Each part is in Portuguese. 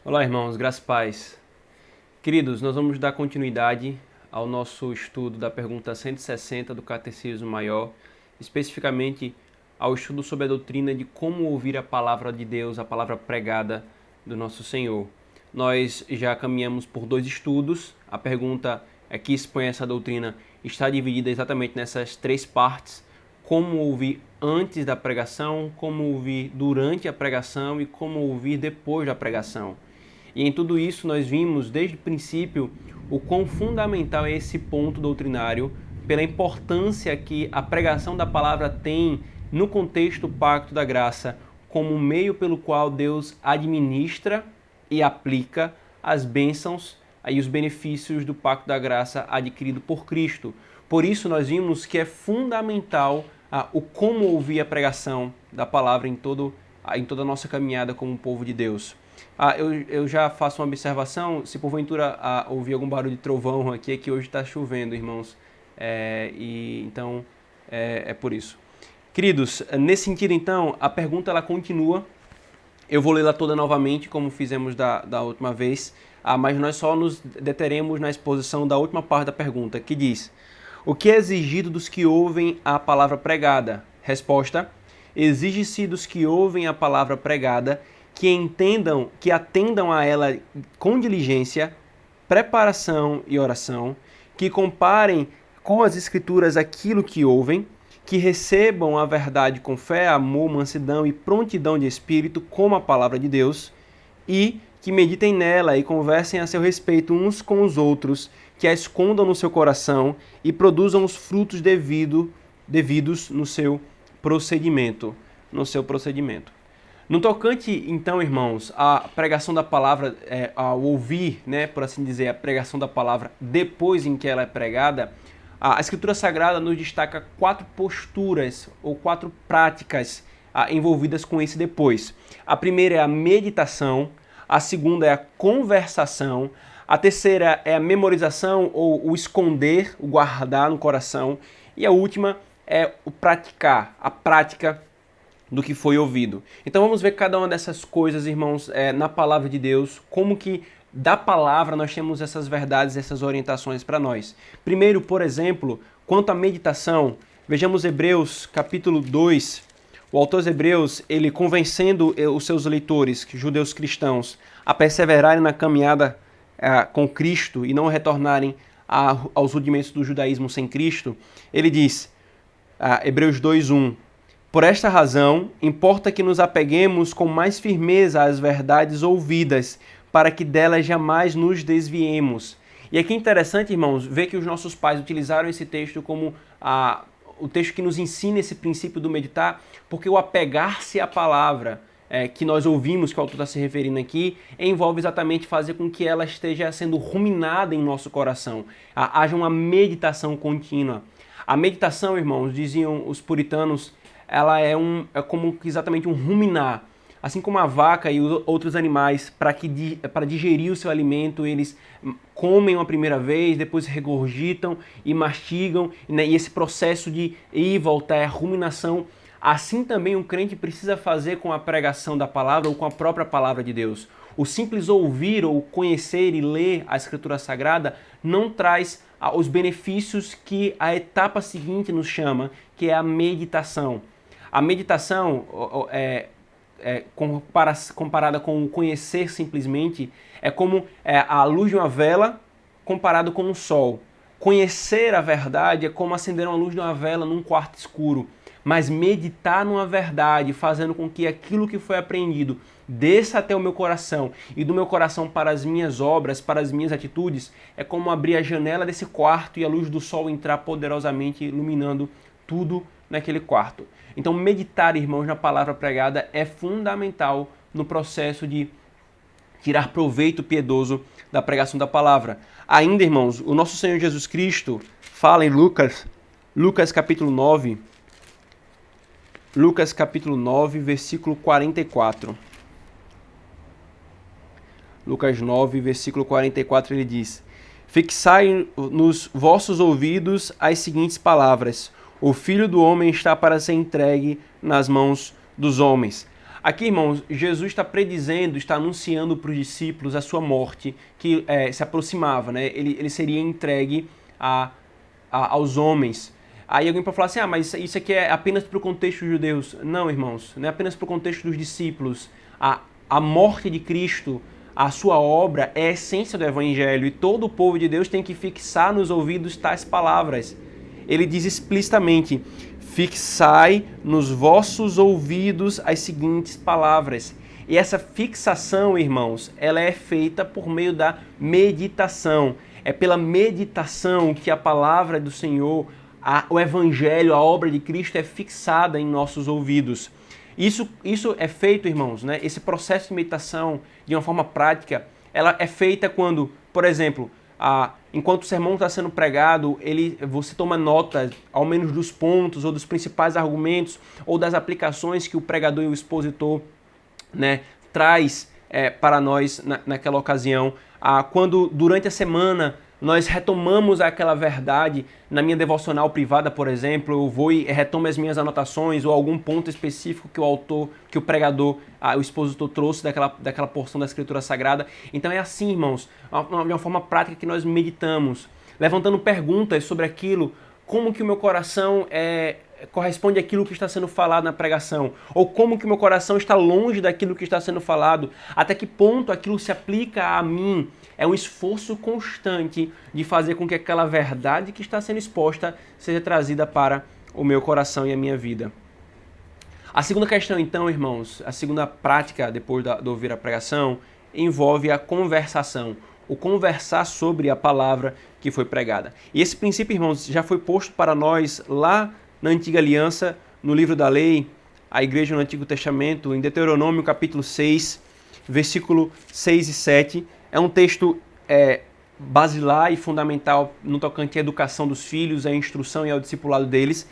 Olá, irmãos, graças e paz. Queridos, nós vamos dar continuidade ao nosso estudo da pergunta 160 do Catecismo Maior, especificamente ao estudo sobre a doutrina de como ouvir a palavra de Deus, a palavra pregada do nosso Senhor. Nós já caminhamos por 2 estudos. A pergunta que expõe essa doutrina está dividida exatamente nessas 3 partes: como ouvir antes da pregação, como ouvir durante a pregação e como ouvir depois da pregação. E em tudo isso nós vimos desde o princípio o quão fundamental é esse ponto doutrinário, pela importância que a pregação da palavra tem no contexto do Pacto da Graça, como meio pelo qual Deus administra e aplica as bênçãos e os benefícios do Pacto da Graça adquirido por Cristo. Por isso nós vimos que é fundamental o como ouvir a pregação da palavra em toda a nossa caminhada como povo de Deus. Eu já faço uma observação, se porventura ouvir algum barulho de trovão aqui, é que hoje está chovendo, irmãos, então é por isso. Queridos, nesse sentido então, a pergunta ela continua, eu vou lê-la toda novamente, como fizemos da última vez, mas nós só nos deteremos na exposição da última parte da pergunta, que diz: o que é exigido dos que ouvem a palavra pregada? Resposta: exige-se dos que ouvem a palavra pregada que atendam a ela com diligência, preparação e oração, que comparem com as Escrituras aquilo que ouvem, que recebam a verdade com fé, amor, mansidão e prontidão de espírito, como a palavra de Deus, e que meditem nela e conversem a seu respeito uns com os outros, que a escondam no seu coração e produzam os frutos devidos no seu procedimento. No tocante, então, irmãos, à pregação da palavra, ao ouvir, por assim dizer, a pregação da palavra depois em que ela é pregada, a Escritura Sagrada nos destaca 4 posturas ou 4 práticas envolvidas com esse depois. A primeira é a meditação, a segunda é a conversação, a terceira é a memorização ou o esconder, o guardar no coração, e a última é o praticar, a prática do que foi ouvido. Então vamos ver cada uma dessas coisas, irmãos, na palavra de Deus, como que da palavra nós temos essas verdades, essas orientações para nós. Primeiro, por exemplo, quanto à meditação, vejamos Hebreus capítulo 2, o autor dos Hebreus, ele convencendo os seus leitores, judeus cristãos, a perseverarem na caminhada com Cristo e não retornarem aos rudimentos do judaísmo sem Cristo, ele diz, Hebreus 2:1, por esta razão, importa que nos apeguemos com mais firmeza às verdades ouvidas, para que delas jamais nos desviemos. E aqui é interessante, irmãos, ver que os nossos pais utilizaram esse texto como o texto que nos ensina esse princípio do meditar, porque o apegar-se à palavra que nós ouvimos, que o autor está se referindo aqui, envolve exatamente fazer com que ela esteja sendo ruminada em nosso coração. Haja uma meditação contínua. A meditação, irmãos, diziam os puritanos, ela é como exatamente um ruminar. Assim como a vaca e outros animais, para digerir o seu alimento, eles comem uma primeira vez, depois regurgitam e mastigam, né? E esse processo de ir e voltar é a ruminação. Assim também um crente precisa fazer com a pregação da palavra ou com a própria palavra de Deus. O simples ouvir ou conhecer e ler a Escritura Sagrada não traz os benefícios que a etapa seguinte nos chama, que é a meditação. A meditação, comparada com o conhecer simplesmente, é como a luz de uma vela comparado com o sol. Conhecer a verdade é como acender uma luz de uma vela num quarto escuro. Mas meditar numa verdade, fazendo com que aquilo que foi aprendido desça até o meu coração e do meu coração para as minhas obras, para as minhas atitudes, é como abrir a janela desse quarto e a luz do sol entrar poderosamente iluminando tudo naquele quarto. Então meditar, irmãos, na palavra pregada é fundamental no processo de tirar proveito piedoso da pregação da palavra. Ainda, irmãos, o nosso Senhor Jesus Cristo fala em Lucas capítulo 9, versículo 44. Lucas 9, versículo 44, ele diz: fixai nos vossos ouvidos as seguintes palavras: o Filho do Homem está para ser entregue nas mãos dos homens. Aqui, irmãos, Jesus está predizendo, está anunciando para os discípulos a sua morte, que se aproximava, né? Ele seria entregue aos homens. Aí alguém pode falar assim, mas isso aqui é apenas para o contexto dos judeus. Não, irmãos, não é apenas para o contexto dos discípulos. A morte de Cristo, a sua obra é a essência do Evangelho e todo o povo de Deus tem que fixar nos ouvidos tais palavras. Ele diz explicitamente, fixai nos vossos ouvidos as seguintes palavras. E essa fixação, irmãos, ela é feita por meio da meditação. É pela meditação que a palavra do Senhor, o Evangelho, a obra de Cristo é fixada em nossos ouvidos. Isso é feito, irmãos, né? Esse processo de meditação, de uma forma prática, ela é feita quando, por exemplo, enquanto o sermão está sendo pregado, você toma nota, ao menos dos pontos, ou dos principais argumentos, ou das aplicações que o pregador e o expositor, né, traz para nós naquela ocasião. Quando, durante a semana, nós retomamos aquela verdade na minha devocional privada, por exemplo, eu vou e retomo as minhas anotações ou algum ponto específico que o pregador, o expositor trouxe daquela porção da Escritura Sagrada. Então é assim, irmãos, de uma forma prática que nós meditamos, levantando perguntas sobre aquilo, como que o meu coração corresponde àquilo que está sendo falado na pregação, ou como que o meu coração está longe daquilo que está sendo falado, até que ponto aquilo se aplica a mim. É um esforço constante de fazer com que aquela verdade que está sendo exposta seja trazida para o meu coração e a minha vida. A segunda questão, então, irmãos, a segunda prática depois de ouvir a pregação, envolve a conversação, o conversar sobre a palavra que foi pregada. E esse princípio, irmãos, já foi posto para nós lá na Antiga Aliança, no livro da Lei, a igreja no Antigo Testamento, em Deuteronômio capítulo 6, versículo 6 e 7. É um texto basilar e fundamental no tocante à educação dos filhos, à instrução e ao discipulado deles.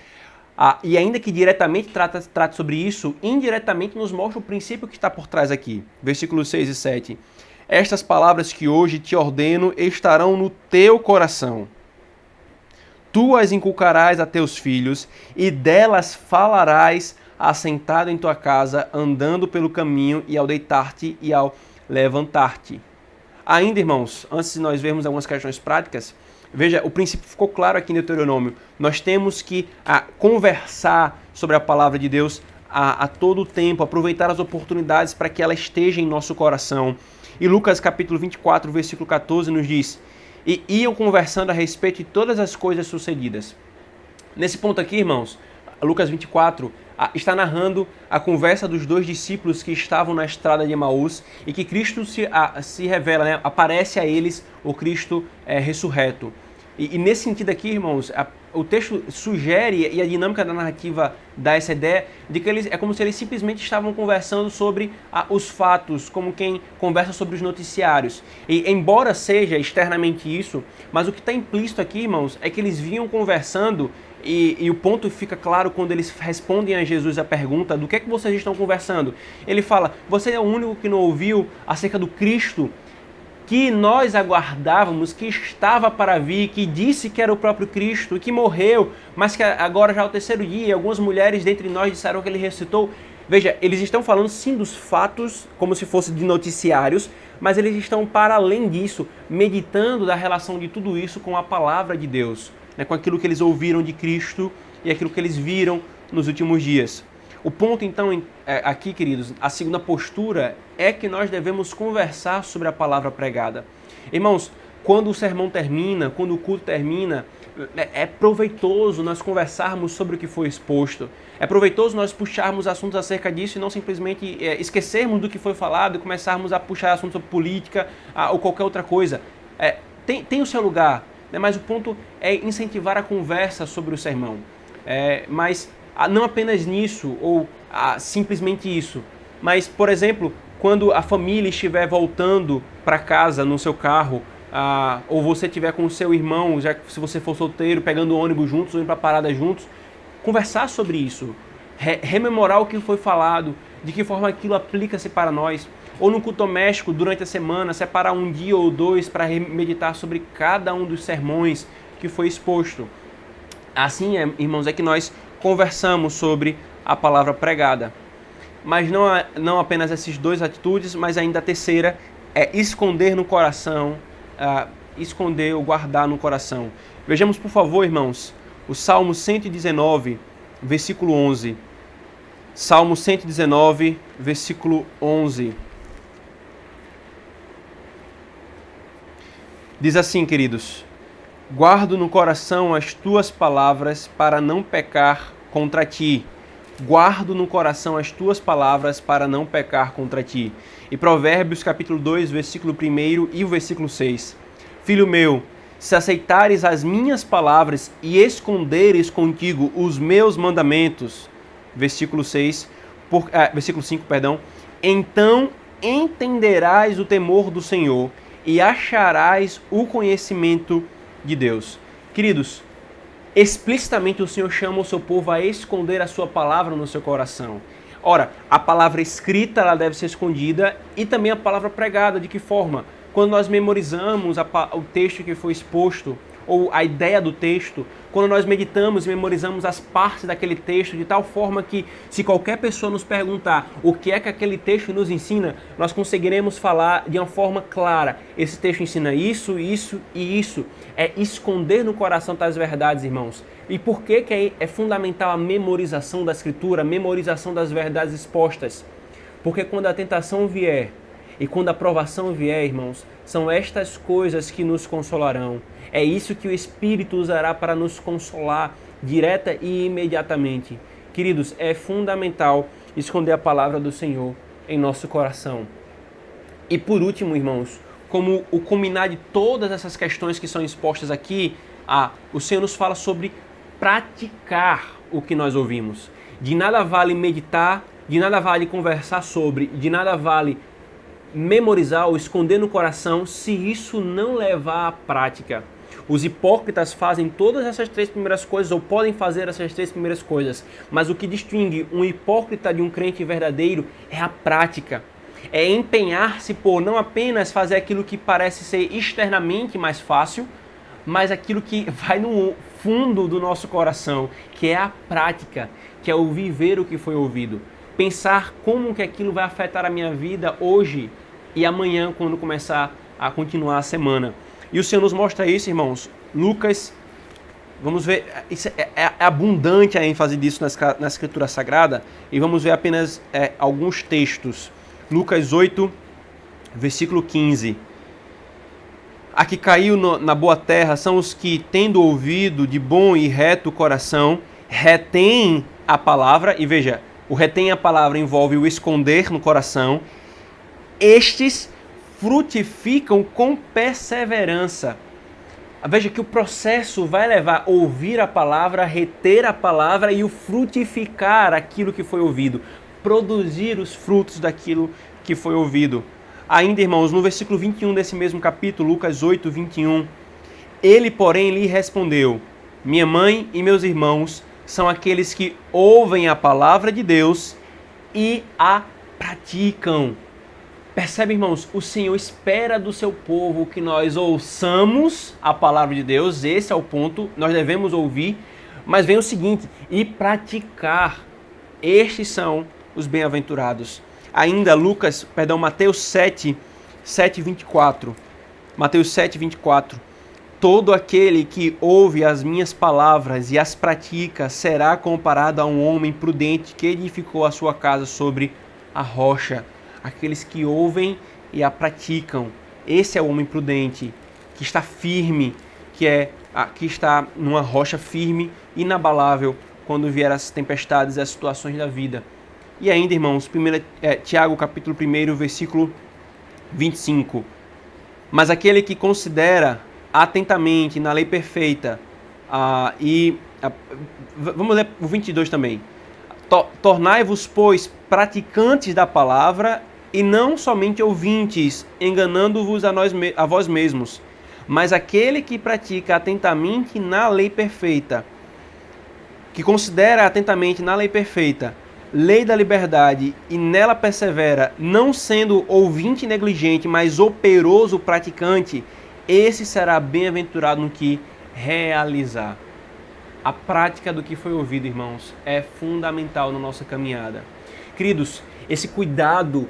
E ainda que diretamente trate sobre isso, indiretamente nos mostra o princípio que está por trás aqui. Versículos 6 e 7. Estas palavras que hoje te ordeno estarão no teu coração. Tu as inculcarás a teus filhos e delas falarás assentado em tua casa, andando pelo caminho e ao deitar-te e ao levantar-te. Ainda, irmãos, antes de nós vermos algumas questões práticas, veja, o princípio ficou claro aqui em Deuteronômio. Nós temos que conversar sobre a palavra de Deus a todo tempo, aproveitar as oportunidades para que ela esteja em nosso coração. E Lucas capítulo 24, versículo 14 nos diz, e iam conversando a respeito de todas as coisas sucedidas. Nesse ponto aqui, irmãos, Lucas 24 está narrando a conversa dos dois discípulos que estavam na estrada de Emaús e que Cristo se revela, né? Aparece a eles o Cristo ressurreto. E nesse sentido aqui, irmãos, o texto sugere, e a dinâmica da narrativa dá essa ideia, de que é como se eles simplesmente estavam conversando sobre os fatos, como quem conversa sobre os noticiários. E embora seja externamente isso, mas o que está implícito aqui, irmãos, é que eles vinham conversando. E o ponto fica claro quando eles respondem a Jesus a pergunta do que é que vocês estão conversando. Ele fala, você é o único que não ouviu acerca do Cristo que nós aguardávamos, que estava para vir, que disse que era o próprio Cristo e que morreu, mas que agora já é o terceiro dia e algumas mulheres dentre nós disseram que ele ressuscitou. Veja, eles estão falando sim dos fatos, como se fosse de noticiários, mas eles estão para além disso, meditando da relação de tudo isso com a palavra de Deus. Com aquilo que eles ouviram de Cristo e aquilo que eles viram nos últimos dias. O ponto, então, aqui, queridos, a segunda postura é que nós devemos conversar sobre a palavra pregada. Irmãos, quando o sermão termina, quando o culto termina, é proveitoso nós conversarmos sobre o que foi exposto. É proveitoso nós puxarmos assuntos acerca disso e não simplesmente esquecermos do que foi falado e começarmos a puxar assuntos sobre política ou qualquer outra coisa. Tem o seu lugar. Mas o ponto é incentivar a conversa sobre o sermão. Mas não apenas nisso, ou simplesmente isso. Mas, por exemplo, quando a família estiver voltando para casa no seu carro, ou você estiver com o seu irmão, já que se você for solteiro, pegando o ônibus juntos ou indo para a parada juntos, conversar sobre isso. Rememorar o que foi falado, de que forma aquilo aplica-se para nós. Ou no culto doméstico, durante a semana, separar um dia ou dois para meditar sobre cada um dos sermões que foi exposto. Assim, irmãos, é que nós conversamos sobre a palavra pregada. mas não apenas essas duas atitudes, mas ainda a terceira é esconder no coração, esconder ou guardar no coração. Vejamos, por favor, irmãos, o Salmo 119, versículo 11. Salmo 119, versículo 11. Diz assim, queridos: guardo no coração as tuas palavras para não pecar contra ti. Guardo no coração as tuas palavras para não pecar contra ti. E Provérbios capítulo 2, versículo 1 e o versículo 6. Filho meu, se aceitares as minhas palavras e esconderes contigo os meus mandamentos, versículo 5, então entenderás o temor do Senhor e acharás o conhecimento de Deus. Queridos, explicitamente o Senhor chama o seu povo a esconder a sua palavra no seu coração. Ora, a palavra escrita ela deve ser escondida e também a palavra pregada. De que forma? Quando nós memorizamos o texto que foi exposto, ou a ideia do texto, quando nós meditamos e memorizamos as partes daquele texto, de tal forma que, se qualquer pessoa nos perguntar o que é que aquele texto nos ensina, nós conseguiremos falar de uma forma clara. Esse texto ensina isso, isso e isso. É esconder no coração tais verdades, irmãos. E por que é fundamental a memorização da Escritura, a memorização das verdades expostas? Porque quando a tentação vier e quando a provação vier, irmãos, são estas coisas que nos consolarão. É isso que o Espírito usará para nos consolar direta e imediatamente. Queridos, é fundamental esconder a palavra do Senhor em nosso coração. E por último, irmãos, como o culminar de todas essas questões que são expostas aqui, o Senhor nos fala sobre praticar o que nós ouvimos. De nada vale meditar, de nada vale conversar sobre, de nada vale memorizar ou esconder no coração se isso não levar à prática. Os hipócritas fazem todas essas três primeiras coisas, ou podem fazer essas três primeiras coisas, mas o que distingue um hipócrita de um crente verdadeiro é a prática. É empenhar-se por não apenas fazer aquilo que parece ser externamente mais fácil, mas aquilo que vai no fundo do nosso coração, que é a prática, que é o viver o que foi ouvido. Pensar como que aquilo vai afetar a minha vida hoje e amanhã, quando começar a continuar a semana. E o Senhor nos mostra isso, irmãos. Lucas, vamos ver, é abundante a ênfase disso na Escritura Sagrada, e vamos ver apenas alguns textos. Lucas 8, versículo 15. A que caiu na boa terra são os que, tendo ouvido de bom e reto coração, retém a palavra, e veja, o retém a palavra envolve o esconder no coração. Estes frutificam com perseverança. Veja que o processo vai levar a ouvir a palavra, reter a palavra e o frutificar aquilo que foi ouvido. Produzir os frutos daquilo que foi ouvido. Ainda, irmãos, no versículo 21 desse mesmo capítulo, Lucas 8, 21, ele, porém, lhe respondeu: minha mãe e meus irmãos são aqueles que ouvem a palavra de Deus e a praticam. Percebe, irmãos? O Senhor espera do seu povo que nós ouçamos a palavra de Deus, esse é o ponto, nós devemos ouvir, mas vem o seguinte, e praticar. Estes são os bem-aventurados. Ainda Mateus 7, 24. Mateus 7, 24. Todo aquele que ouve as minhas palavras e as pratica será comparado a um homem prudente que edificou a sua casa sobre a rocha. Aqueles que ouvem e a praticam. Esse é o homem prudente, que está firme, que está numa rocha firme, inabalável, quando vier as tempestades e as situações da vida. E ainda, irmãos, Tiago capítulo 1, versículo 25. Mas aquele que considera atentamente na lei perfeita, vamos ler o 22 também. Tornai-vos, pois, praticantes da palavra e não somente ouvintes, enganando-vos a vós mesmos. Mas aquele que pratica atentamente na lei perfeita, que considera atentamente na lei perfeita, lei da liberdade, e nela persevera, não sendo ouvinte negligente, mas operoso praticante, esse será bem-aventurado no que realizar. A prática do que foi ouvido, irmãos, é fundamental na nossa caminhada. Queridos, esse cuidado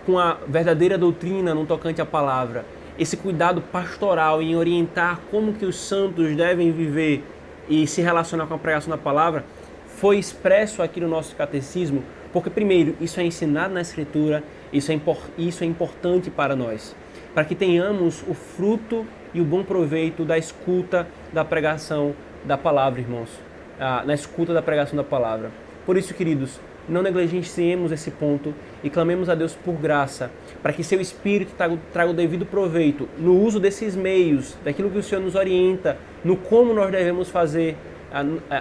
com a verdadeira doutrina no tocante à palavra, esse cuidado pastoral em orientar como que os santos devem viver e se relacionar com a pregação da palavra, foi expresso aqui no nosso catecismo, porque primeiro, isso é ensinado na Escritura, isso é importante para nós, para que tenhamos o fruto e o bom proveito da escuta da pregação da palavra, irmãos, na escuta da pregação da palavra. Por isso, queridos, não negligenciemos esse ponto e clamemos a Deus por graça, para que seu Espírito traga o devido proveito no uso desses meios, daquilo que o Senhor nos orienta, no como nós devemos fazer,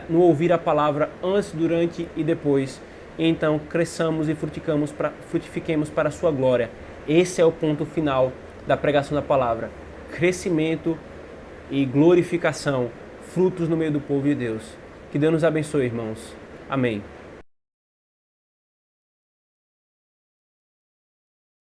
no ouvir a palavra antes, durante e depois. E então cresçamos e frutifiquemos para a sua glória. Esse é o ponto final da pregação da palavra. Crescimento e glorificação, frutos no meio do povo de Deus. Que Deus nos abençoe, irmãos. Amém.